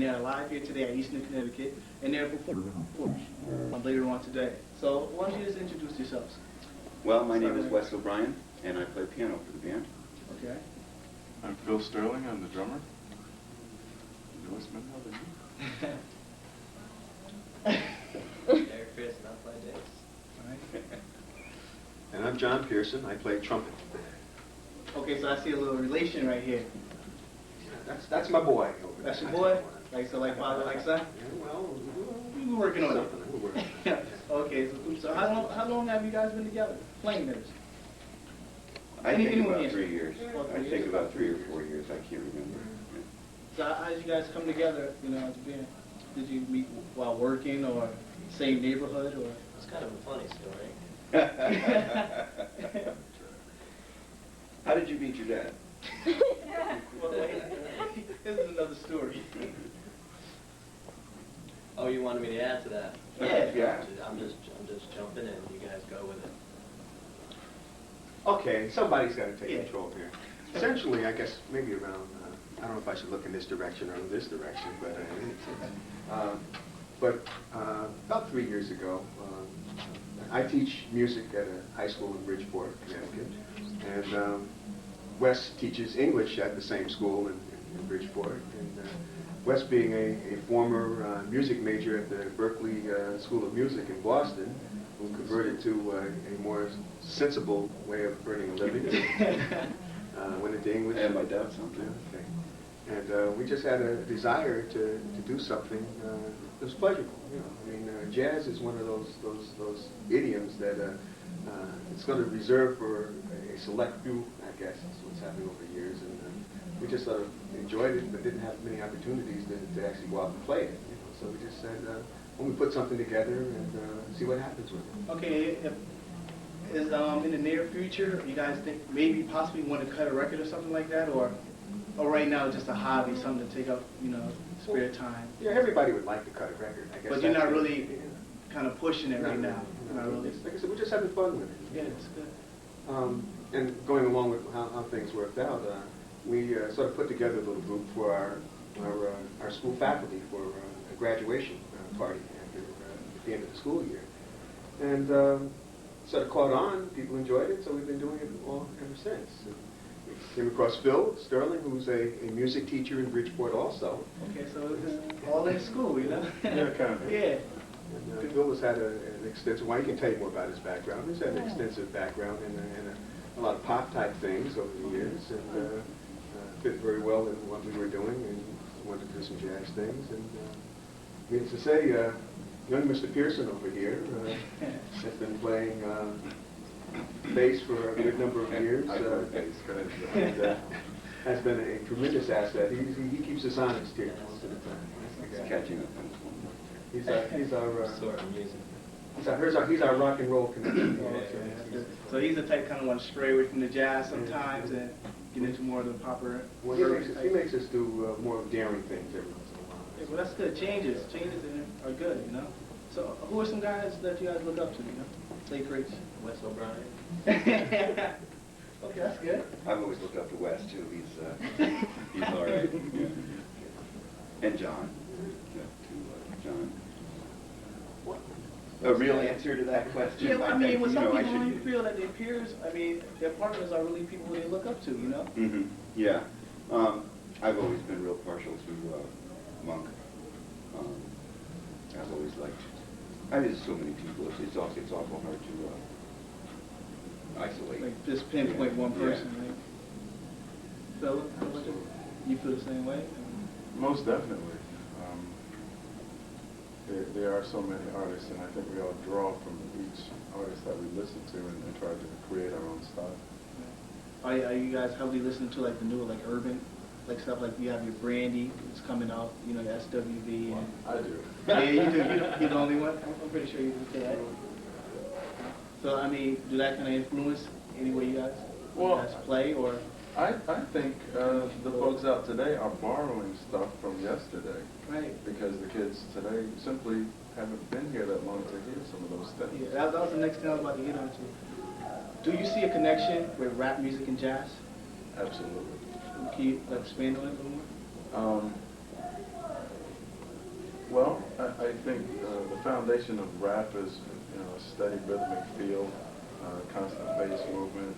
and they're live here today at Eastern Connecticut, and they're performing later on today. So why don't you just introduce yourselves? Well, my name is Wes O'Brien, and I play piano for the band. Okay. I'm Phil Sterling. I'm the drummer. Louis Mendoza. Derek Chris, and I play bass. All right. And I'm John Pearson. I play trumpet. Okay, so I see a little relation right here. That's my boy. That's your boy? Like father, like son? Yeah, well, We're working on it. we're working on it. Okay, so how long have you guys been together playing this? I think Anyone about answer? 3 years. About 3 I think years? about 3 or 4 years. I can't remember. So how did you guys come together, as a band? Did you meet while working or same neighborhood or? It's kind of a funny story. How did you meet your dad? Well, wait, this is another story. Oh, you wanted me to add to that? Yeah. I'm just jumping in. You guys go with it. Okay, somebody's got to take Yeah. control here. Essentially, I guess maybe around, I don't know if I should look in this direction or in this direction, but about 3 years ago, I teach music at a high school in Bridgeport, Connecticut, and Wes teaches English at the same school in Bridgeport. And Wes, being a former music major at the Berkeley School of Music in Boston, who converted to a more sensible way of earning a living, went into English. And my dad something. Okay. And we just had a desire to do something that was pleasurable. I mean, jazz is one of those idioms that it's going to reserve for a select few, I guess. That's what's happening over the years. And we just sort of enjoyed it, but didn't have many opportunities to actually go out and play it. So we just said, when we put something together and see what happens with it. Okay, is in the near future, you guys think maybe possibly want to cut a record or something like that, or right now it's just a hobby, something to take up, spare time? Yeah, everybody would like to cut a record, I guess. But you're not really kind of pushing it right now. Not really. Like I said, we're just having fun with it. Yeah, it's good. And going along with how things worked out, we sort of put together a little group for our school faculty for a graduation party at the end of the school year. And sort of caught on, people enjoyed it, so we've been doing it all ever since. We came across Phil Sterling, who's a music teacher in Bridgeport also. Okay, so it's all in school, Yeah, kind of. Yeah. And Phil has had an extensive, well, he can tell you more about his background. He's had an extensive background in a lot of pop-type things over the years, and fit very well in what we were doing, and wanted to do some jazz things. And needless to say, young Mr. Pearson over here has been playing bass for a good number of years. And has been a tremendous asset. He keeps us honest here most of the time. It's catching up. He's our Sort of music. he's our rock and roll connection. So he's the type kind of want to stray away from the jazz sometimes and get into more of the proper. Well, he makes us do more daring things every once in a while. Yeah, well, that's good. Changes are good, So who are some guys that you guys look up to, Play greats. Wes O'Brien. Okay, that's good. I've always looked up to Wes too. He's all right. And John. John. A real answer to that question? Yeah, well, I mean, with some I people, should- you feel that their peers, their partners are really people they look up to, Mm-hmm. Yeah. I've always been real partial to Monk. I've always liked. There's so many people. It's awful hard to isolate. Like just pinpoint one person, Yeah. right? Phil, you feel the same way? Most definitely. There are so many artists, and I think we all draw from each artist that we listen to and try to create our own style. Are you guys heavily listening to like the newer, like urban, like stuff like you have your Brandy, it's coming out, your SWV. And, I do. yeah, you do. You're the only one. I'm pretty sure you do that. So do that kind of influence any way you guys play or? I think the folks out today are borrowing stuff from yesterday. Right. Because the kids today simply haven't been here that long to hear some of those things. Yeah, that was the next thing I was about to get onto. Do you see a connection with rap music and jazz? Absolutely. Can you expand on it a little more? think the foundation of rap is, a steady rhythmic feel, constant bass movement,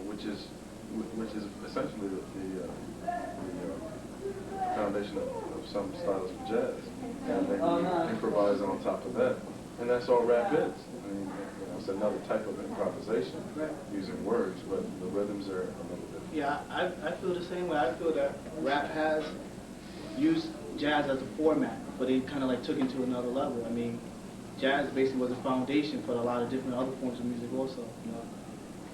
which is essentially the foundation of some styles of jazz. And then you improvise on top of that, and that's all rap is. I mean, it's another type of improvisation using words, but the rhythms are a little different. Yeah, I feel the same way. I feel that rap has used jazz as a format, but it kind of like took it to another level. I mean, jazz basically was a foundation for a lot of different other forms of music also,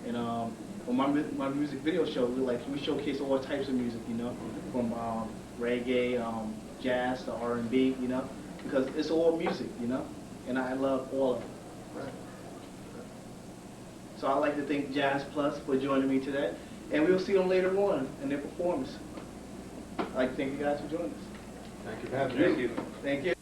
And on my music video show, we showcase all types of music, from reggae, jazz to R&B, because it's all music, and I love all of it. Right. So I'd like to thank JazzPlus for joining me today, and we'll see them later on in their performance. I'd like to thank you guys for joining us. Thank you for having me. Thank you. Thank you.